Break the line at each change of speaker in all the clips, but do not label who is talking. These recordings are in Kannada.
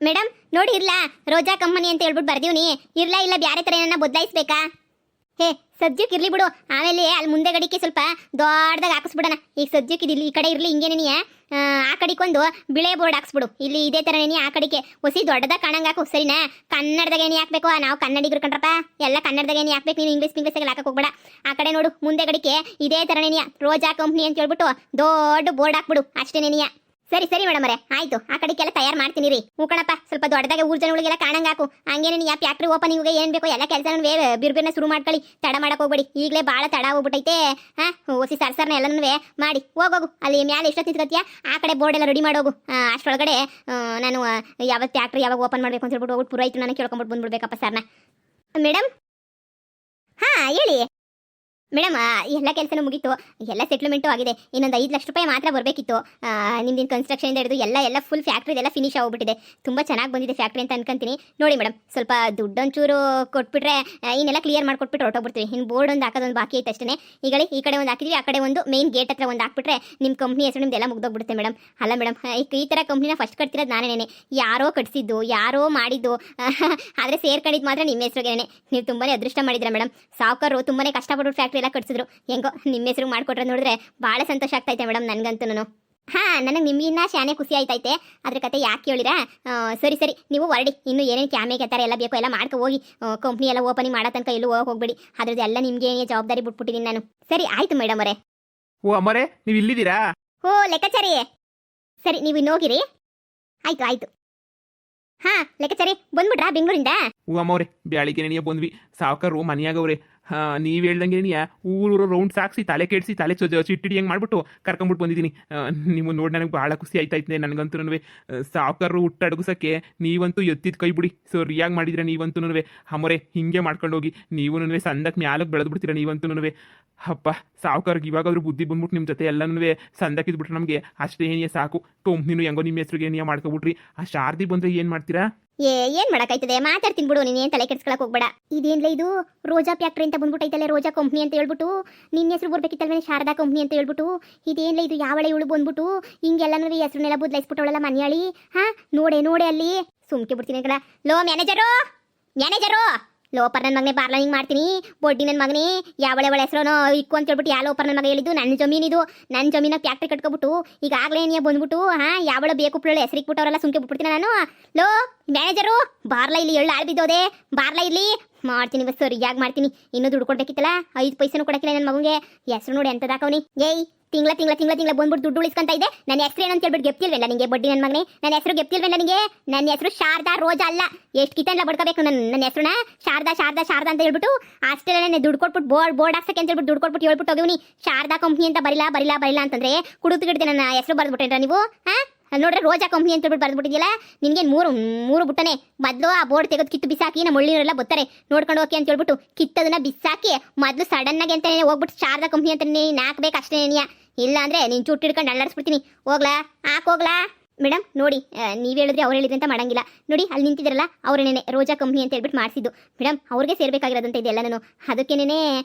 ಮೇಡಮ್ ನೋಡಿ ಇರ್ಲಾ ರೋಜಾ ಕಂಪನಿ ಅಂತ ಹೇಳ್ಬಿಟ್ಟು ಬರ್ದೀವ್ನಿ. ಇರ್ಲಾ ಇಲ್ಲ ಬ್ಯಾರೆ ತರ ಏನನ್ನ ಬದಲಾಯಿಸ್ಬೇಕಾ? ಹೇ ಸದ್ಯಕ್ಕೆ ಇರ್ಲಿ ಬಿಡು, ಆಮೇಲೆ ಅಲ್ಲಿ ಮುಂದೆ ಗಡಿಕೆ ಸ್ವಲ್ಪ ದೊಡ್ಡದಾಗ ಹಾಕಿಸ್ಬಿಡೋಣ. ಈಗ ಸದ್ಯಕ್ಕೆ ಇಲ್ಲಿ ಈ ಕಡೆ ಇರ್ಲಿ ಹಿಂಗೇನೇನಿ, ಆ ಕಡೆಗೊಂದು ಬಿಳೆ ಬೋರ್ಡ್ ಹಾಕ್ಸ್ಬಿಡು. ಇಲ್ಲಿ ಇದೇ ತರನೇನಿ ಆ ಕಡೆಗೆ ಹೊಸಿ ದೊಡ್ಡದಾಗ ಕಾಣಂಗ್ ಹಾಕು, ಸರಿನಾ? ಕನ್ನಡದಾಗ ಏನಿ ಹಾಕ್ಬೇಕು, ನಾವು ಕನ್ನಡಿಗರು ಕಂಡ್ರಪ್ಪ, ಎಲ್ಲ ಕನ್ನಡದಾಗ ಏನಿ ಹಾಕ್ಬೇಕು, ನೀನು ಇಂಗ್ಲೀಷ್ ಹಾಕಕ್ ಹೋಗ್ಬೇಡ. ಆ ಕಡೆ ನೋಡು ಮುಂದೆ ಗಡಿಕೆ ಇದೇ ತರನೇನಿಯ ರೋಜಾ ಕಂಪ್ನಿ ಅಂತ ಹೇಳ್ಬಿಟ್ಟು ದೊಡ್ಡ ಬೋರ್ಡ್ ಹಾಕ್ಬಿಡು, ಅಷ್ಟೇನೇನಿಯ. ಸರಿ ಸರಿ ಮೇಡಮ್ ಅವರೇ, ಆಯ್ತು. ಆ ಕಡೆಗೆಲ್ಲ ತಯಾರು ಮಾಡ್ತೀನಿ ರೀ. ಕಣಪ್ಪ, ಸ್ವಲ್ಪ ದೊಡ್ಡದಾಗೆ ಊರ್ ಜನಗಳಿಗೆಲ್ಲ ಕಾಣಂಗ್ ಹಾಕು. ಹಂಗೇನೆ ನೀವು ಫ್ಯಾಕ್ಟ್ರಿ ಓಪನಿಂಗ್ ಏನ್ ಬೇಕೋ ಎಲ್ಲ ಕೆಲಸ ಬಿರ್ಬಿರ್ನ ಶುರು ಮಾಡ್ಕೊಳ್ಳಿ. ತಡ ಮಾಡಕ್ ಹೋಗ್ಬೇಡಿ, ಈಗಲೇ ಭಾಳ ತಡ ಹೋಗ್ಬಿಟ್ಟೈತೆ. ಹೊಸಿ ಸರ್ಸರ್ನ ಎಲ್ಲನೂ ಮಾಡಿ ಹೋಗೋಗು. ಅಲ್ಲಿ ಮ್ಯಾಲೆ ಎಷ್ಟೊತ್ತು ನಿಂತ್ಕೊತೀಯ, ಆ ಕಡೆ ಬೋರ್ಡ್ ಎಲ್ಲ ರೆಡಿ ಮಾಡೋಗು. ಅಷ್ಟೊಳಗಡೆ ನಾನು ಯಾವತ್ತು ಫ್ಯಾಕ್ಟ್ರಿ ಯಾವಾಗ ಓಪನ್ ಮಾಡ್ಬೇಕು ಅಂತ ಹೇಳ್ಬಿಟ್ಟು ಹೋಗ್ಬಿಟ್ಟು ಪುರಾಯ್ತು ನಾನು ಕೇಳ್ಕೊಂಬಿಟ್ಟು ಬಂದ್ಬಿಡ್ಬೇಕಪ್ಪ ಸರ್ನ. ಮೇಡಮ್, ಹಾ ಹೇಳಿ ಮೇಡಮ್. ಎಲ್ಲ ಕೆಲಸನೂ ಮುಗೀತು, ಎಲ್ಲ ಸೆಟ್ಲ್ಮೆಂಟು ಆಗಿದೆ. ಇನ್ನೊಂದು 5 ಲಕ್ಷ ರೂಪಾಯಿ ಮಾತ್ರ ಬರಬೇಕಿತ್ತು. ನಿಮ್ದಿನ ಕನ್ಸ್ಟ್ರಕ್ಷನ್ ಹಿಡಿದು ಎಲ್ಲ ಫುಲ್ ಫ್ಯಾಕ್ಟ್ರಿ ಎಲ್ಲ ಫಿನಿಶ್ ಆಗ್ಬಿಟ್ಟಿದೆ. ತುಂಬ ಚೆನ್ನಾಗಿ ಬಂದಿದೆ ಫ್ಯಾಕ್ಟ್ರಿ ಅಂತ ಅನ್ಕೊಂತೀನಿ. ನೋಡಿ ಮೇಡಮ್, ಸ್ವಲ್ಪ ದುಡ್ಡೊಂಚೂರು ಕೊಟ್ಬಿಟ್ರೆ ಇನ್ನೆಲ್ಲ ಕ್ಲಿಯರ್ ಮಾಡ್ಕೊಟ್ಬಿಟ್ಟು ಹೊರಟೋಗ್ಬಿಡ್ತೀವಿ. ಇನ್ನು ಬೋರ್ಡ್ ಒಂದು ಹಾಕೋದೊಂದು ಬಾಕಿ ಐತೆ ಅಷ್ಟೇ. ಈಗಲೇ ಈ ಕಡೆ ಒಂದು ಹಾಕಿದ್ವಿ, ಆ ಕಡೆ ಒಂದು ಮೇನ್ ಗೇಟ್ ಹತ್ರ ಒಂದು ಹಾಕ್ಬಿಟ್ರೆ ನಿಮ್ಮ ಕಂಪ್ನಿ ಹೆಸರು ನಿಮ್ದೆಲ್ಲ ಮುಗ್ದೋಗ್ಬಿಡುತ್ತೆ ಮೇಡಮ್. ಅಲ್ಲ ಮೇಡಮ್, ಈ ಥರ ಕಂಪ್ನಿನ ಫಸ್ಟ್ ಕಟ್ತಿರೋದು ನಾನೇನೆ. ಯಾರೋ ಕಟ್ಸಿದ್ದು, ಯಾರೋ ಮಾಡಿದ್ದು, ಆದರೆ ಸೇರ್ಕೊಂಡಿದ್ದು ಮಾತ್ರ ನಿಮ್ಮ ಹೆಸರುಗೇನೆ. ನೀವು ತುಂಬಾ ಅದೃಷ್ಟ ಮಾಡಿದ್ರೆ ಮೇಡಮ್. ಸಾವುಕಾರರು ತುಂಬಾ ಕಷ್ಟಪಟ್ಟು ಫ್ಯಾಕ್ಟ್ರಿ ಎಲ್ಲ ಕಟ್ಸಿದ್ರು. ಹೆಂಗೋ ನಿಮ್ಮ ಹೆಸರು ಮಾಡ್ಕೊಟ್ರೆ ನೋಡಿದ್ರೆ ಭಾಳ ಸಂತೋಷ ಆಗ್ತೈತೆ ಮೇಡಮ್ ನನಗಂತೂ. ನನಗೆ ನಿಮ್ಗಿನ್ನ ಶಾನೆ ಖುಷಿ ಆಯ್ತೈತೆ. ಅದ್ರ ಕತೆ ಯಾಕೆ ಹೇಳಿರಾ? ಸರಿ ಸರಿ, ನೀವು ಹೊರಡಿ. ಇನ್ನು ಏನೇನು ಕ್ಯಾಮೆ ಕೆತ್ತಾರೆ ಎಲ್ಲ ಬೇಕೋ ಎಲ್ಲ ಮಾಡ್ಕೊ ಹೋಗಿ. ಕಂಪ್ನಿ ಎಲ್ಲ ಓಪನಿಂಗ್ ಮಾಡೋ ತನಕ ಎಲ್ಲೂ ಹೋಗ್ಬೇಡಿ. ಅದ್ರದ್ದು ಎಲ್ಲ ನಿಮಗೆ ಜವಾಬ್ದಾರಿ ಬಿಟ್ಬಿಟ್ಟಿದ್ದೀನಿ ನಾನು. ಸರಿ ಆಯ್ತು ಮೇಡಮ್ ಅವರೇ.
ಓ ಅಮ್ಮರೇ, ನೀವು ಇಲ್ಲಿದ್ದೀರಾ?
ಓ ಲೆಕ್ಕಾಚಾರಿ, ಸರಿ ನೀವು ಇನ್ನೋಗಿರಿ. ಆಯ್ತು ಆಯ್ತು. ಹಾ ಲೆಕ್ಕಾಚಾರಿ ಬಂದ್ಬಿಟ್ರಾ ಬೆಂಗಳೂರಿಂದ?
ಹೂ ಅಮ್ಮವ್ರೆ, ಬ್ಯಾಳಿಗೆ ನೆನೆಯ ಬಂದ್ವಿ. ಸಾವುಕಾರರು ಮನೆಯಾಗವ್ರೆ. ನೀವು ಹೇಳ್ದಂಗೆ ಊರೂರು ರೌಂಡ್ ಸಾಕ್ಸಿ ತಲೆ ಕೆಡಿಸಿ ತಲೆ ಚಿಟ್ಟಿಡಿ ಹೆಂಗೆ ಮಾಡ್ಬಿಟ್ಟು ಕರ್ಕೊಂಬಿಟ್ಟು ಬಂದಿದ್ದೀನಿ. ನೀವು ನೋಡಿ ನನಗೆ ಭಾಳ ಖುಷಿ ಆಯ್ತಾಯ್ತದೆ ನನಗಂತೂ. ಸಾವುಕಾರರು ಹುಟ್ಟಡಗುಸಕ್ಕೆ ನೀವಂತೂ ಎತ್ತಿದ ಕೈ ಬಿಡಿ, ಸರಿಯಾಗಿ ಮಾಡಿದ್ರೆ ನೀವಂತೂ. ಅಮ್ಮರೆ ಹಿಂಗೆ ಮಾಡ್ಕೊಂಡು ಹೋಗಿ. ನೀವು ಸಂದಕ್ಕೆ ಮ್ಯಾಲಕ್ಕೆ ಬೆಳೆದು ಬಿಡ್ತೀರ ನೀವಂತೂ. ಅಪ್ಪ, ಸಾವುಕಾರ್ಗೆ ಇವಾಗಾದ್ರೂ ಬುದ್ಧಿ ಬಂದ್ಬಿಟ್ಟು ನಿಮ್ಮ ಜೊತೆ ಎಲ್ಲನೂ ಸಂದಕ್ಕೆ ಇದ್ಬಿಟ್ರೆ ನಮಗೆ ಅಷ್ಟೇ ಏನಿಯ ಸಾಕು. ಕಂಪ್ನಿನೂ ಹೆಂಗೋ ನಿಮ್ಮ ಹೆಸ್ರಿಗೆ ಏನಿಯ ಮಾಡ್ಕೊಬಿಟ್ರಿ. ಆ ಶಾರದಿ ಬಂದರೆ ಏನು ಮಾಡ್ತೀರಾ?
ಏನ್ ಮಾಡಕ್ಕಾಯ್ತದೆ, ಮಾತಾಡ್ತೀನಿ ಬಿಡು. ನೀನೇನು ತಲೆ ಕೆಡ್ಸ್ಕೊಳಕ್ ಹೋಗ್ಬೇಡ. ಇದೇನ್ಲ ಇದು ರೋಜಾ ಫ್ಯಾಕ್ಟ್ರಿ ಅಂತ ಬಂದ್ಬಿಟ್ಟೈತಲ್ಲ, ರೋಜಾ ಕಂಪ್ನಿ ಅಂತ ಹೇಳ್ಬಿಟ್ಟು. ನಿನ್ನ ಹೆಸರು ಬರ್ಬೇಕಿತ್ತಲ್ವೇ ಶಾರದಾ ಕಂಪ್ನಿ ಅಂತ ಹೇಳ್ಬಿಟ್ಟು. ಇದೇನ್ಲ ಇದು ಯಾವಳೆ ಇವಳು ಬಂದ್ಬಿಟ್ಟು ಹಿಂಗೆಲ್ಲನೂ ಹೆಸರನ್ನೆಲ್ಲ ಬದಲಾಯಿಸ್ಬಿಟ್ಟವಳಲ್ಲ ಮನೆಯಾಳಿ. ನೋಡೆ ಅಲ್ಲಿ ಸುಮ್ಕೆ ಬಿಡ್ತೀನಿ ಕಡ. ಲೋ ಮ್ಯಾನೇಜರು, ಲೋಪರ್ ನನ್ನ ಮಗನೇ ಬಾರ್ಲನಿಂಗ್ ಮಾಡ್ತೀನಿ. ಬೊಡ್ಡಿ ನನ್ನ ಮಗನೇ, ಯಾವಳೆ ಹೆಸರು ಇಕ್ಕು ಅಂತ ಹೇಳ್ಬಿಟ್ಟು ಯಾವ ಲೋಪರ್ ನನ್ನ ಮಗ ಹೇಳಿದ್ದು. ನನ್ನ ಜಮೀನಿದು, ನನ್ನ ಜಮೀನ ಫ್ಯಾಕ್ಟ್ರಿ ಕಟ್ಕೊಬಿಟ್ಟು ಈಗಾಗಲೇ ನೀ ಬಂದ್ಬಿಟ್ಟು ಯಾವಳ ಬೇಕು ಪುಳ್ಳ ಹೆಸರಿಗೆ ಬಿಟ್ಟವರೆಲ್ಲ ಸುಮ್ಕೆ ಬಿಟ್ಬಿಡ್ತೀನಿ ನಾನು. ಲೋ ಮ್ಯಾನೇಜರು, ಬಾರ್ಲ ಇಲ್ಲಿ ಎಳ್ಳು ಆಳ್ ಬಿದ್ದೋದೆ, ಬಾರ್ಲ ಇಲ್ಲಿ ಮಾಡ್ತೀನಿ ಬಸ್. ಸರಿಯಾಗಿ ಮಾಡ್ತೀನಿ. ಇನ್ನೂ ದುಡ್ಡು ಕೊಡ್ಬೇಕಿತ್ತಲ್ಲ, 5 ಪೈಸೆನೂ ಕೊಡಕ್ಕಿಲ್ಲ ನನ್ನ ಮಗನಿಗೆ. ಹೆಸರು ನೋಡಿ ಎಂತದಾಕವನಿ. ಏಯ್ ತಿಂಗಳ ಬಂದ್ಬಿಟ್ಟು ದುಡ್ಡು ಉಳಿಸ್ಕೊಂತ ಇದೆ. ನನ್ನ ಹೆಸರು ಏನಂತ ಹೇಳ್ಬಿಟ್ಟು ಗೆಪ್ತಿಲ್ವೇಲ್ಲ ನಿಂಗೆ? ಬಡ್ಡಿ ನನ್ನ ಮಗನೇ, ನನ್ನ ಹೆಸರು ಗೆಪ್ತಿಲ್ವೇಲ್ಲ ನಿಂಗೆ? ನನ್ನ ಹೆಸರು ಶಾರದಾ ರೋಜಾ ಅಲ್ಲ. ಎಷ್ಟು ಕಿತ್ತಲ್ಲ ಬಡ್ಕೋಬೇಕು ನನ್ನ ಹೆಸರುನ? ಶಾರದಾ ಅಂತ ಹೇಳ್ಬಿಟ್ಟು ಅಷ್ಟೇ ದುಡ್ಡು ಕೊಟ್ಬಿಟ್ಟು ಬೋರ್ಡ್ ಹಾಕ್ಸಕ್ಕೆ ಅಂತ ಹೇಳ್ಬಿಟ್ಟು ದುಡ್ಡು ಕೊಟ್ಬಿಟ್ಟು ಹೇಳ್ಬಿಟ್ಟು ಹೋಗಿವ್ನಿ. ಶಾರದಾ ಕಂಪ್ನಿ ಅಂತ ಬರಿಲ್ಲ ಅಂತಂದ್ರೆ ಕುಡುತ್ತು ಗಿಡ್ದೆ ನನ್ನ ಹೆಸರು ಬರ್ದ್ಬಿಟ್ರೇನ್ರ ನೀವು? ನೋಡ್ರೆ ರೋಜಾ ಕಂಪ್ನಿ ಅಂತ ಹೇಳ್ಬಿಟ್ಟು ಬರ್ದ್ಬಿಟ್ಟಿದ್ಯಲ್ಲ. ನಿನ್ಗೆ ಮೂರು ಬುಟ್ಟನೆ ಮೊದಲು ಆ ಬೋರ್ಡ್ ತೆಗೆದು ಕಿತ್ತು ಬಿಸಾಕಿ ನಮ್ಮ ಒಳ್ಳಿನವರೆಲ್ಲ ಬರ್ತಾರೆ ನೋಡ್ಕೊಂಡು ಹೋಗಿ ಅಂತ ಹೇಳ್ಬಿಟ್ಟು ಕಿತ್ತದನ್ನ ಬಿಸಾಕಿ ಮೊದಲು ಸಡನ್ನಾಗಿ ಅಂತಾನೆ ಹೋಗ್ಬಿಟ್ಟು ಶಾರದಾ ಕಂಪ್ನಿ ಅಂತ ಹಾಕ್ಬೇಕು ಅಷ್ಟೇ. ಇಲ್ಲ ಅಂದ್ರೆ ನೀನು ಚುಟ್ಟು ಹಿಡ್ಕೊಂಡು ಅಳ್ಳಾಡಿಸ್ಬಿಡ್ತೀನಿ. ಹೋಗ್ಲಾ ಮೇಡಮ್? ನೋಡಿ, ನೀವು ಹೇಳಿದ್ರೆ ಅವ್ರು ಹೇಳಿದ್ರೆ ಅಂತ ಮಾಡಂಗಿಲ್ಲ. ನೋಡಿ ಅಲ್ಲಿ ನಿಂತಿದ್ರಲ್ಲ ಅವರೇನೇ ರೋಜಾ ಕಂಪ್ನಿ ಅಂತ ಹೇಳ್ಬಿಟ್ಟು ಮಾಡಿಸಿದ್ದು ಮೇಡಮ್. ಅವ್ರಿಗೆ ಸೇರ್ಬೇಕಾಗಿರೋದಂತ ಇದೆಲ್ಲ ನಾನು. ಅದಕ್ಕೇನೆ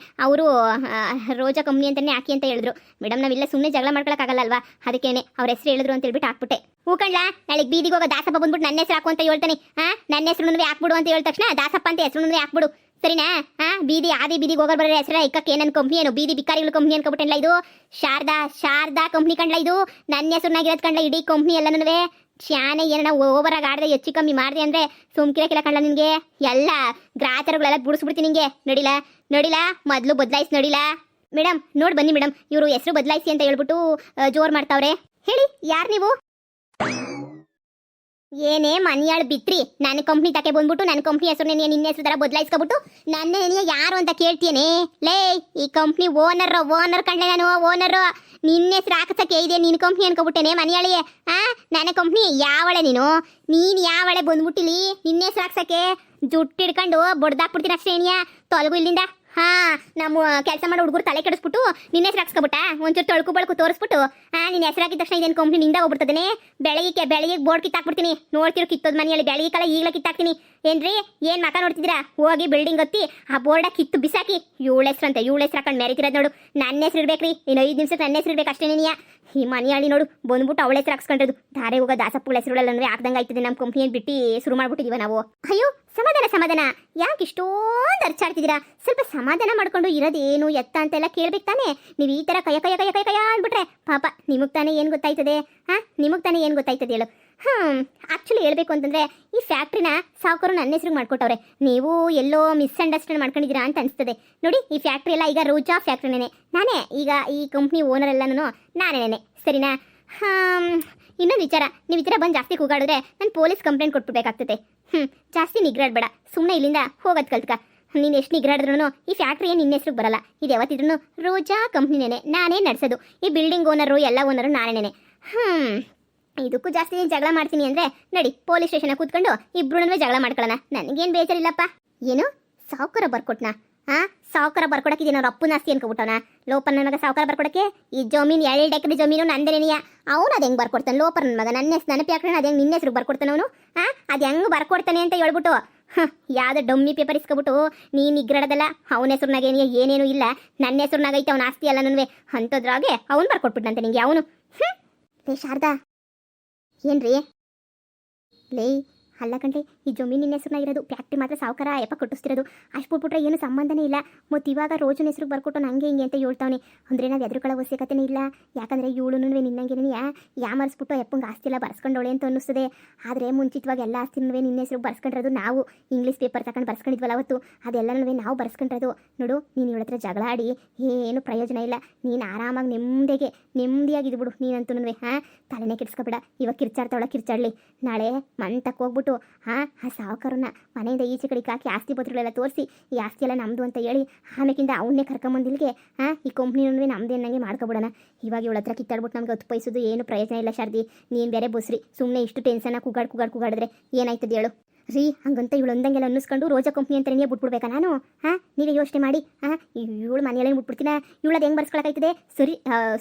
ಅವರು ರೋಜಾ ಕಂಪ್ನಿ ಅಂತಲೇ ಹಾಕಿ ಅಂತ ಹೇಳಿದ್ರು ಮೇಡಮ್. ನಾವಿಲ್ಲ ಸುಮ್ಮನೆ ಜಗಳ ಮಾಡ್ಕೊಳಕ್ಕಾಗಲ್ಲ ಅಲ್ವಾ, ಅದಕ್ಕೇನೆ ಅವ್ರ ಹೆಸರು ಹೇಳಿದ್ರು ಅಂತ ಹೇಳ್ಬಿಟ್ಟು ಹಾಕ್ಬಿಟ್ಟೆ. ಹೂಕಂಡ್ಲಾ, ನಾಳೆಗೆ ಬೀದಿಗೆ ಹೋಗೋ ದಾಸಪ್ಪ ಬಂದ್ಬಿಟ್ಟು ನನ್ನ ಹೆಸರು ಹಾಕು ಅಂತ ಹೇಳ್ತಾನೆ. ನನ್ನ ಹೆಸರು ಹಾಕ್ಬಿಡು ಅಂತ ಹೇಳಿದ ತಕ್ಷಣ ದಾಸಪ್ಪ ಅಂತ ಹೆಸರು ಹಾಕ್ಬಿಡು, ಸರಿನಾ? ಬೀದಿಗೆ ಹೋಗೋರು ಬರೋ ಹೆಸರ ಇಕ್ಕಕ್ಕೆ ನನ್ನ ಕಂಪ್ನಿ ಏನು ಬೀದಿ ಬಿಕಾರಿಗಳು ಕಂಪ್ನಿ ಅನ್ಕೊಬಿಟ್ಟೆಲ್ಲ. ಇದು ಶಾರದಾ ಕಂಪ್ನಿ ಕಂಡ್ಲ. ಇದು ನನ್ನ ಹೆಸರುನಾಗಿರೋದು ಕಂಡ್ಲ. ಇಡೀ ಕಂಪ್ನಿ ಎಲ್ಲನೂ ಶಾನೆ ಏನ ಓವರಾಗಿ ಆಡದೆ ಹೆಚ್ಚು ಕಮ್ಮಿ ಮಾಡಿದೆ ಅಂದ್ರೆ ಸುಮ್ಕಿರಕ್ಕಿಲ್ಲ ಕಂಡ್ಲ. ನಿನಗೆ ಎಲ್ಲ ಗ್ರಾಚಾರಗಳೆಲ್ಲ ಬಿಡಿಸ್ಬಿಡ್ತೀನಿ ನಿಂಗೆ. ನೋಡಿಲ್ಲ ಮೊದಲು ಬದಲಾಯಿಸಿ ನೋಡಿಲ್ಲ ಮೇಡಮ್. ನೋಡಿ ಬನ್ನಿ ಮೇಡಮ್, ಇವರು ಹೆಸರು ಬದಲಾಯಿಸಿ ಅಂತ ಹೇಳ್ಬಿಟ್ಟು ಜೋರು ಮಾಡ್ತಾವ್ರೆ. ಹೇಳಿ ಯಾರು ನೀವು? ಏನೇ ಮನೆಯಾಳು ಬಿತ್ರಿ, ನನ್ನ ಕಂಪ್ನಿ ತಕೆ ಬಂದ್ಬಿಟ್ಟು ನನ್ನ ಕಂಪ್ನಿ ಹೆಸರು ನಿನ್ನ ಹೆಸರು ತರ ಬದಲಾಯಿಸ್ಕೊಬಿಟ್ಟು ನನ್ನ ಯಾರು ಅಂತ ಕೇಳ್ತೀನಿ. ಲೇ, ಈ ಕಂಪ್ನಿ ಓನರ್ ಕಂಡ್ಲೆ ನಾನು. ಓನರು ನಿನ್ನ ಹೆಸರು ಹಾಕಸಕ್ಕೆ ಇದೆ, ನಿನ್ನ ಕಂಪ್ನಿ ಅನ್ಕೊಬಿಟ್ಟೇನೆ ಮನೆಯಾಳಿ. ನನ್ನ ಕಂಪ್ನಿ ಯಾವಳೆ ನೀನು ಯಾವಳೆ ಬಂದ್ಬಿಟ್ಟಿಲಿ ನಿನ್ನ ಹೆಸರು ಹಾಕ್ಸಕ್ಕೆ? ಜುಟ್ಟು ಹಿಡ್ಕೊಂಡು ಬಡ್ದಾಕ್ಬಿಡ್ತೀನಿ ಅಷ್ಟೇ. ತೊಲಗು ಇಲ್ಲಿಂದ. ಹಾ ನಮ್ಮ ಕೆಲಸ ಮಾಡೋ ಹುಡುಗರು ತಲೆ ಕೆಡಿಸ್ಬಿಟ್ಟು ನಿನ್ನ ಹೆಸರು ಹಾಕ್ಸ್ಕೊಬಿಟ್ಟ ಒಂಚೂರು ತೊಳ್ಕು ಬಳಕು ತೋರಿಸ್ಬಿಟ್ಟು ನಿನ್ನ ಹೆಸರು ಹಾಕಿದ ತಕ್ಷಣ ಇದೇನು ಕಂಪ್ನಿ ನಿಂದ ಹೋಗ್ಬಿಡ್ತದೇನೆ ಬೆಳಗ್ಗೆ ಬೋರ್ಡ್ ಕಿತ್ತಾಕ್ಬಿಡ್ತೀನಿ ನೋಡ್ತಿರೋ ಕಿತ್ತೋದ್ ಮನೆಯಲ್ಲಿ ಬೆಳಗ್ಗೆ ಕಾಲ ಈಗಲೇ ಕಿತ್ತಾಕ್ತೀನಿ ಏನ್ರಿ ಏನ್ ಮಕ ನೋಡ್ತಿದ್ದೀರಾ ಹೋಗಿ ಬಿಲ್ಡಿಂಗ್ ಹತ್ತಿ ಆ ಬೋರ್ಡ ಕಿತ್ತು ಬಿಸಾಕಿ ಇವಳ ಹೆಸರು ಅಂತ ಇವಳ ಹೆಸರು ಹಾಕೊಂಡು ಮೆರಿತಿರೋದು ನೋಡು ನನ್ನ ಹೆಸರು ಇರ್ಬೇಕ್ರಿ ಇನ್ನು 5 ನಿಮಿಷಕ್ಕೆ ನನ್ನ ಹೆಸರು ಇರ್ಬೇಕು ಅಷ್ಟೇ ನೀನಿಯ ಈ ಮನೆಯಾಳಿ ನೋಡು ಬಂದ್ಬಿಟ್ಟು ಅವಳ ಹೆಸರು ಹಾಕ್ಸ್ಕೊಂಡಿರೋದು ಧಾರೆ ಹೋಗೋ ದಾಸಪ್ಪಗಳ ಹೆಸರುಗಳೆಲ್ಲ ಅಂದ್ರೆ ಹಾಕ್ದಂಗೆ ಆಯ್ತದೆ ನಮ್ಮ ಕಂಪ್ನಿಯನ್ನು ಬಿಟ್ಟು ಶುರು ಮಾಡ್ಬಿಟ್ಟಿದೀವ ನಾವು ಅಯ್ಯೋ ಸಮಾಧಾನ ಯಾಕೆ ಇಷ್ಟೊಂದು ಅರ್ಚಾಡ್ತಿದ್ದೀರಾ ಸ್ವಲ್ಪ ಸಮಾಧಾನ ಮಾಡ್ಕೊಂಡು ಇರೋದೇನು ಎತ್ತ ಅಂತೆಲ್ಲ ಕೇಳ್ಬೇಕು ತಾನೆ ನೀವು ಈ ಥರ ಕಯ ಅಂದ್ಬಿಟ್ರೆ ಪಾಪ ನಿಮಗೆ ತಾನೇ ಏನು ಗೊತ್ತಾಯ್ತದೆ ನಿಮಗೆ ತಾನೇ ಏನು ಗೊತ್ತಾಯ್ತದೆ ಹೇಳು ಆ್ಯಕ್ಚುಲಿ ಹೇಳ್ಬೇಕು ಅಂತಂದರೆ ಈ ಫ್ಯಾಕ್ಟ್ರಿನ ಸಾವುಕಾರು ನನ್ನ ಹೆಸ್ರಿಗೆ ಮಾಡ್ಕೊಟ್ಟವ್ರೆ ನೀವು ಎಲ್ಲೋ ಮಿಸ್ಅಂಡರ್ಸ್ಟ್ಯಾಂಡ್ ಮಾಡ್ಕೊಂಡಿದ್ದೀರಾ ಅಂತ ಅನಿಸ್ತದೆ ನೋಡಿ ಈ ಫ್ಯಾಕ್ಟ್ರಿ ಎಲ್ಲ ಈಗ ರೋಜಾ ಫ್ಯಾಕ್ಟ್ರಿನೇ ನಾನೇ ಈಗ ಈ ಕಂಪ್ನಿ ಓನರ್ ಎಲ್ಲನೂ ನಾನೇನೆ ಸರಿನಾ ಇನ್ನೊಂದು ವಿಚಾರ ನೀವು ಈ ಥರ ಬಂದು ಜಾಸ್ತಿ ಕೂಗಾಡಿದ್ರೆ ನಾನು ಪೊಲೀಸ್ ಕಂಪ್ಲೇಂಟ್ ಕೊಟ್ಬಿಡ್ಬೇಕಾಗ್ತದೆ ಜಾಸ್ತಿ ನಿಗ್ರಾಡ್ಬೇಡ ಸುಮ್ಮನೆ ಇಲ್ಲಿಂದ ಹೋಗೋದು ಕಲ್ತ್ಕ ನೀನು ಎಷ್ಟು ನಿಗ್ರಾಡಿದ್ರು ಈ ಫ್ಯಾಕ್ಟ್ರಿ ಏನು ನಿನ್ನ ಹೆಸ್ರಿಗೆ ಬರಲ್ಲ ಇದು ಯಾವತ್ತಿದ್ರು ರೋಜಾ ಕಂಪ್ನಿನೇ ನಾನೇ ನಡೆಸೋದು ಈ ಬಿಲ್ಡಿಂಗ್ ಓನರು ಎಲ್ಲ ಓನರು ನಾನೇನೆ ಇದಕ್ಕೂ ಜಾಸ್ತಿ ಜಗಳ ಮಾಡ್ತೀನಿ ಅಂದರೆ ನಡಿ ಪೊಲೀಸ್ ಸ್ಟೇಷನ್ ಕೂತ್ಕೊಂಡು ಇಬ್ರು ಜಗಳ ಮಾಡ್ಕೊಳ್ಳೋಣ ನನಗೇನು ಬೇಜಾರಿಲ್ಲಪ್ಪ ಏನು ಸಾವುಕಾರ ಬರ್ಕೊಟ್ನಾ ಸಾವುಕಾರ ಬರ್ಕೊಡಕ್ಕೆ ಇದೇನೋ ಅಪ್ಪನ ಆಸ್ತಿ ಅನ್ಕೊಬಿಟ್ಟವನ ಲೋಪರ್ ನನ್ನ ಮಗ ಸಾವುಕಾರ ಬರ್ಕೊಡಕ್ಕೆ ಈ ಜಮೀನು 2 ಎಕರೆ ಜಮೀನು ನಂದೇನೆಯ ಅವನು ಅದು ಹೆಂಗೆ ಬರ್ಕೊಡ್ತಾನೆ ಲೋಪರ್ ನನ್ನ ಮಗ ನನ್ನ ಹೆಸರು ನೆನಪಿ ಹಾಕ್ರೆ ಅದು ಹೆಂಗೆ ನಿನ್ನ ಹೆಸರು ಬರ್ಕೊಡ್ತಾನೆ ಅವನು ಅದು ಹೆಂಗೆ ಬರ್ಕೊಡ್ತಾನೆ ಅಂತ ಹೇಳ್ಬಿಟ್ಟು ಯಾವುದೋ ಡಮ್ಮಿ ಪೇಪರ್ ಇಸ್ಕೊಬಿಟ್ಟು ನೀನು ನಿಗ್ರಡದಲ್ಲ ಅವನ ಹೆಸ್ರನಾಗ ಏನೇನು ಇಲ್ಲ ನನ್ನ ಹೆಸ್ರನಾಗ ಐತೆ ಅವನ ಆಸ್ತಿ ಎಲ್ಲ ನನವೇ ಅಂಥದ್ರಾಗೆ ಅವನು ಬರ್ಕೊಟ್ಬಿಟ್ಟಂತೆ ನಿಂಗೆ ಅವನು ಲೇ ಶಾರದಾ ಏನ್ರಿ ಲೇ ಅಲ್ಲ ಕಣ್ರಿ ಈ ಜಮೀನು ನಿನ್ನ ಹೆಸ್ರನಾಗಿರೋದು ಫ್ಯಾಕ್ಟ್ರಿ ಮಾತ್ರ ಸಾವುಕಾರ ಯಪ್ಪ ಕಟ್ಟಿಸ್ತಿರೋದು ಅಷ್ಟು ಬಿಟ್ಬಿಟ್ರೆ ಏನು ಸಂಬಂಧನೇ ಇಲ್ಲ ಮತ್ತು ಇವಾಗ ರೋಜನ ಹೆಸ್ರಿಗೆ ಬರ್ಕೊಟ್ಟು ನಂಗೆ ಹಿಂಗೆ ಅಂತ ಹೇಳ್ತಾವನೆ ಅಂದರೆ ನಾವು ಎದುರುಗಳ ಅವಶ್ಯಕತೆನೇ ಇಲ್ಲ ಯಾಕಂದರೆ ಇವಳು ನಿನ್ನಂಗೆನೇ ಯಾಮರ್ಸ್ಬಿಟ್ಟು ಯಪ್ಪಂಗೆ ಆಸ್ತಿ ಎಲ್ಲ ಬರ್ಸ್ಕೊಂಡವಳೆ ಅಂತ ಅನ್ನಿಸ್ತದೆ ಆದರೆ ಮುಂಚಿತವಾಗಿ ಎಲ್ಲ ಆಸ್ತಿನೂ ನಿನ್ನ ಹೆಸ್ರಿಗೆ ಬರ್ಸ್ಕೊಂಡಿರೋದು ನಾವು ಇಂಗ್ಲೀಷ್ ಪೇಪರ್ ತಗೊಂಡು ಬರ್ಸ್ಕೊಂಡಿದ್ವಲ್ಲ ಅವತ್ತು ಅದೆಲ್ಲನೂ ನಾವು ಬರ್ಸ್ಕೊಂಡಿರೋದು ನೋಡು ನೀನು ಇವಳ ಹತ್ರ ಜಗಳ ಆಡಿ ಏನು ಪ್ರಯೋಜನ ಇಲ್ಲ ನೀನು ಆರಾಮಾಗಿ ನೆಮ್ಮದಿಯಾಗಿದ್ಬಿಡು ನೀನಂತೂ ತಲೆನೇ ಕೆಡಿಸ್ಕೊಬೇಡ ಇವಾಗ ಕಿರ್ಚಾಡ್ಲಿ ನಾಳೆ ಮಂತಕ್ಕೆ ಹೋಗ್ಬಿಟ್ಟು ಆ ಸಾವುಕಾರನ್ನ ಮನೆಯಿಂದ ಈಚೆ ಕಡೆಗೆ ಹಾಕಿ ಆಸ್ತಿ ಪತ್ರಗಳೆಲ್ಲ ತೋರಿಸಿ ಈ ಆಸ್ತಿ ಎಲ್ಲ ನಮ್ಮದು ಅಂತ ಹೇಳಿ ಆಮೇಕಿಂದ ಅವನ್ನೇ ಕರ್ಕೊಂಬಂದಿಲ್ಗೆ ಈ ಕಂಪ್ನಿನೂ ನಮ್ಮದೇ ಅನ್ನಂಗೆ ಮಾಡ್ಕೊಬಿಡೋಣ ಇವಾಗ ಇವಳ ಹತ್ರ ಕಿತ್ತಾಡ್ಬಿಟ್ಟು ನಮ್ಗೆ ಒತ್ತು ಏನು ಪ್ರಯೋಜನ ಇಲ್ಲ ಶಾರದಿ ನೀನು ಬೇರೆ ಬಸ್ರಿ ಸುಮ್ಮನೆ ಇಷ್ಟು ಟೆನ್ಷನ್ನ ಕೂಗಾಡಿದ್ರೆ ಏನಾಯ್ತದೆ ಹೇಳು ರೀ ಹಂಗಂತ ಇವಳು ಒಂದಂಗೆಲ್ಲ ಅನ್ನಿಸ್ಕೊಂಡು ರೋಜಾ ಕಂಪ್ನಿ ಅಂತಲೇ ಬಿಟ್ಬಿಡ್ಬೇಕಾ ನಾನು ನೀವೇ ಯೋಚನೆ ಮಾಡಿ ಇವಳು ಮನೆಯಲ್ಲೇ ಬಿಟ್ಬಿಡ್ತೀನ ಇವಳದು ಹೆಂಗೆ ಬರ್ಸ್ಕೊಳಕಾಯ್ತದೆ ಸರಿ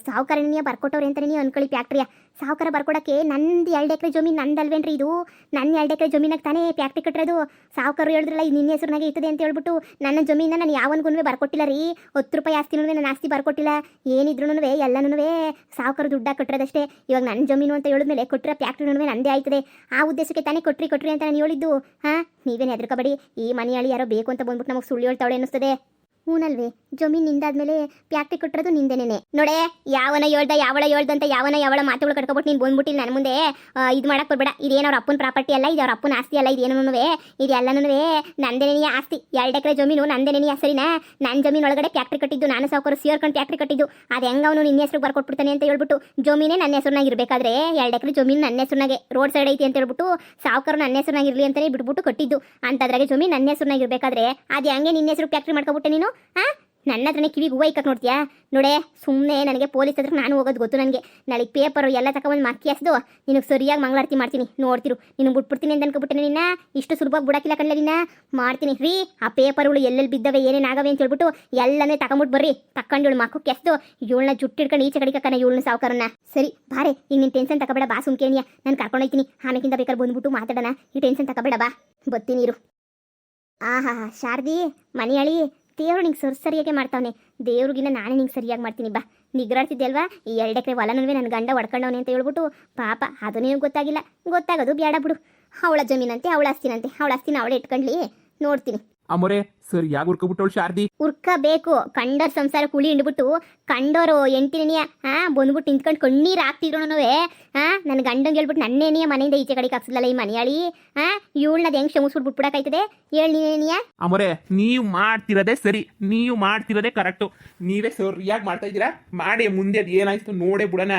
ಸಾವುಕಾರನೇ ಬರ್ಕೊಟ್ಟವ್ರೆ ಅಂತಲೇ ನೀವು ಅನ್ಕೊಳ್ಳಿ ಫ್ಯಾಕ್ಟ್ರಿಯ ಸಾವುಕಾರ ಬರ್ಕೊಡಕ್ಕೆ ನಂದು 2 ಎಕರೆ ಜಮೀನು ನಂದಲ್ವೇನ್ರಿ ಇದು ನನ್ನ 2 ಎಕರೆ ಜಮೀನಾಗ ತಾನೇ ಫ್ಯಾಕ್ಟ್ರಿ ಕಟ್ಟಿರೋದು ಸಾವುಕಾರರು ಹೇಳಿದ್ರಲ್ಲ ಇದು ನಿನ್ನ ಹೆಸರಿನಾಗೆ ಇರ್ತದೆ ಅಂತ ಹೇಳ್ಬಿಟ್ಟು ನನ್ನ ಜಮೀನ ನಾನು ಯಾವನ್ಗೂ ಬರ್ಕೊಟ್ಟಿಲ್ಲ ರೀ 10 ರೂಪಾಯಿ ಆಸ್ತಿನೂ ನನ್ನ ಆಸ್ತಿ ಬರ್ಕೊಟ್ಟಿಲ್ಲ ಏನಿದ್ರು ಎಲ್ಲನೂ ಸಾವುಕಾರ ದುಡ್ಡಾಗಿ ಕಟ್ಟಿರೋದಷ್ಟೇ ಇವಾಗ ನನ್ನ ಜಮೀನು ಅಂತ ಹೇಳಿದ್ಮೇಲೆ ಕೊಟ್ಟಿರೋ ಫ್ಯಾಕ್ಟ್ರಿನೂ ನಂದೇ ಆಯ್ತದೆ ಆ ಉದ್ದೇಶಕ್ಕೆ ತಾನೇ ಕೊಟ್ರಿ ಅಂತ ನಾನು ಹೇಳಿದ್ದು ನೀವೇನು ಹೆದರ್ಕಬೇಡಿ ಈ ಮನೆಯಾಳಿ ಯಾರೋ ಬೇಕು ಅಂತ ಬಂದ್ಬಿಟ್ಟು ನಮಗೆ ಸುಳ್ಳು ಹೇಳ್ತಾವಳೆ ಅನ್ನಿಸ್ತದೆ ಹೂನಲ್ವೇ ಜಮೀನು ನಿಂದಾದ್ಮೇಲೆ ಫ್ಯಾಕ್ಟ್ರಿ ಕೊಟ್ಟಿರೋದು ನಿಂದೇನೆ ನೋಡೇ ಯಾವಳ ಹೇಳ್ದಂತ ಯಾವಳ ಮಾತುಗಳು ಕಟ್ಕೊಬಿಟ್ಟು ನೀನು ಬಂದ್ಬಿಟ್ಟಿಲ್ಲ ನನ್ನ ಮುಂದೆ ಇದು ಮಾಡಕ್ಕೆ ಬರ್ಬೇಡ ಇದೇನು ಅವ್ರ ಅಪ್ಪನ ಪ್ರಾಪರ್ಟಿ ಅಲ್ಲ ಇದು ಅವ್ರ ಅಪ್ಪನ ಆಸ್ತಿ ಅಲ್ಲ ಇದೇನೂ ಇದೆಲ್ಲನೂ ನಂದೇನೆಯ ಆಸ್ತಿ 2 ಎಕರೆ ಜಮೀನು ನಂದೇನೆಯ ಸರಿನಾ ನನ್ನ ಜಮೀನು ಒಳಗಡೆ ಫ್ಯಾಕ್ಟ್ರಿ ಕಟ್ಟಿದ್ದು ನಾನು ಸಾವುಕಾರ ಸೇರ್ಕೊಂಡು ಫ್ಯಾಕ್ಟ್ರಿ ಕಟ್ಟಿದ್ದು ಅದು ಹೆಂಗೆ ಅವನು ನಿನ್ನ ಹೆಸರು ಬರ್ಕೊಟ್ಬಿಡ್ತಾನೆ ಅಂತ ಹೇಳ್ಬಿಟ್ಟು ಜಮೀನೇ ನನ್ನ ಹೆಸರಿನಾಗ ಇರಬೇಕಾದ್ರೆ 2 ಎಕರೆ ಜಮೀನು ನನ್ನ ಹೆಸರಿನಾಗೆ ರೋಡ್ ಸೈಡ್ ಐತಿ ಅಂತ ಹೇಳ್ಬಿಟ್ಟು ಸಾವುಕಾರ ನನ್ನ ಹೆಸರಿನಾಗಿರಲಿ ಅಂತಲೇ ಬಿಟ್ಬಿಟ್ಟು ಕಟ್ಟಿದ್ದು ಅಂತದ್ರಾಗೆ ಜಮೀನು ನನ್ನ ಹೆಸರಿನಾಗ ಇರಬೇಕಾದ್ರೆ ಅದು ಹೆಂಗೆ ನಿನ್ನ ಹೆಸರು ಫ್ಯಾಕ್ಟ್ರಿ ಮಾಡ್ಕೊಬಿಟ್ಟೆ ನೀನು ನನ್ನ ಹತ್ರನೇ ಕಿವಿಗೆ ಹೂವು ಇಕ್ಕಕ್ಕೆ ನೋಡ್ತೀಯಾ ನೋಡೇ ಸುಮ್ಮನೆ ನನಗೆ ಪೊಲೀಸ್ ಹತ್ರ ನಾನು ಹೋಗೋದು ಗೊತ್ತು ನನಗೆ ನಾಳೆ ಪೇಪರು ಎಲ್ಲ ತಗೊಂಡು ಮಕ್ಕಿ ಹಸ್ದು ನಿನಗೆ ಸರಿಯಾಗಿ ಮಂಗಳಾರತಿ ಮಾಡ್ತೀನಿ ನೋಡ್ತಿರು ನಿನಗೆ ಬಿಟ್ಬಿಡ್ತೀನಿ ಅಂತ ಅನ್ಕೊಬಿಟ್ಟೆ ನಿನ್ನ ಇಷ್ಟು ಸುಲಭವಾಗಿ ಬಿಡಕ್ಕಿಲ್ಲ ಕಣ್ಣ ನಿನ್ನ ಮಾಡ್ತೀನಿ ರೀ ಆ ಪೇಪರ್ಗಳು ಎಲ್ಲೆಲ್ಲಿ ಬಿದ್ದವೆ ಏನೇನಾಗವೆ ಅಂತ ಹೇಳ್ಬಿಟ್ಟು ಎಲ್ಲನೇ ತಗೊಂಬಿಟ್ಟು ಬರ್ರಿ ತಕೊಂಡು ಇವಳು ಮಕ್ಕಕ್ಕೆ ಎಸ್ದು ಇವಳನ್ನ ಜುಟ್ಟಿಡ್ಕೊಂಡು ಈಚೆ ಕಡೆ ಕಕ್ಕನ ಇವಳನ್ನ ಸಾವುಕಾರನ್ನ ಸರಿ ಬಾರೆ ಈಗ ನೀನು ಟೆನ್ಷನ್ ತಗೋಬೇಡ ಬಾ ಸುಮ್ಕೇನಿಯ ನಾನು ಕರ್ಕೊಂಡೋಯ್ತೀನಿ ಆಮೇಕಿಂದ ಬೇಕಾದ್ರೆ ಬಂದ್ಬಿಟ್ಟು ಮಾತಾಡೋಣ ಈ ಟೆನ್ಷನ್ ತಗೋಬೇಡ ಬಾ ಬತ್ತೀನಿ ಇರು ಶಾರದಿ ಮನೆಯಾಳಿ ದೇವ್ರು ನಿಂಗೆ ಸರಿಯಾಗೆ ಮಾಡ್ತಾವನೆ ದೇವ್ರಿಗಿನ್ನ ನಾನೇ ನಿಂಗೆ ಸರಿಯಾಗಿ ಮಾಡ್ತೀನಿ ಬಾ ನಿಗ್ರಾಡ್ತಿದ್ದೆ ಅಲ್ವಾ ಈ 2 ಎಕರೆ ಹೊಲನೂ ನನ್ನ ಗಂಡ ಹೊಡ್ಕೊಂಡವನೆ ಅಂತ ಹೇಳ್ಬಿಟ್ಟು ಪಾಪ ಅದು ನಿನಗೆ ಗೊತ್ತಾಗೋದು ಬೇಡ ಬಿಡು ಅವಳ ಜಮೀನಂತೆ ಅವಳ ಆಸ್ತಿನ ಅವಳೇ ಇಟ್ಕೊಂಡ್ಲಿ ನೋಡ್ತೀನಿ
ಅಮ್ಮೋರೆ ಸರಿಯಾಗಿ ಉರ್ಕೊಬಿಟ್ಟವಳು ಶಾರದಿ
ಉರ್ಕಬೇಕು ಕಂಡೋರ್ ಸಂಸಾರ ಕುಳಿ ಹಿಂಡ್ಬಿಟ್ಟು ಕಂಡೋರು ಎಂಟಿನೆಯ ಬಂದ್ಬಿಟ್ಟು ನಿಂತ್ಕೊಂಡು ಕಣ್ಣೀರು ಹಾಕ್ತಿದ್ರು ನನ್ನ ಗಂಡಂಗೆ ಹೇಳ್ಬಿಟ್ಟು ನನ್ನೇನಿಯ ಮನೆಯಿಂದ ಈಚೆ ಕಡೆಗೆ ಹಾಕ್ಸಿದ್ಲಲ್ಲ ಈ ಮನೆಯಾಳಿ ಇವಳನ್ನದು ಹೆಂಗೆ ಕ್ಷಮಿಸ್ಬಿಟ್ಟು ಬಿಟ್ಬಿಡಕಾಯ್ತದೆ ಹೇಳಿ ನೀನೇನಿಯ
ಅಮ್ಮೋರೆ ನೀವು ಮಾಡ್ತಿರೋದೇ ಕರೆಕ್ಟು ನೀವೇ ಸರಿಯಾಗಿ ಮಾಡ್ತಾ ಇದ್ದೀರಾ ಮಾಡಿ ಮುಂದೆ ಅದು ಏನಾಯ್ತು ನೋಡೇ ಬಿಡೋಣ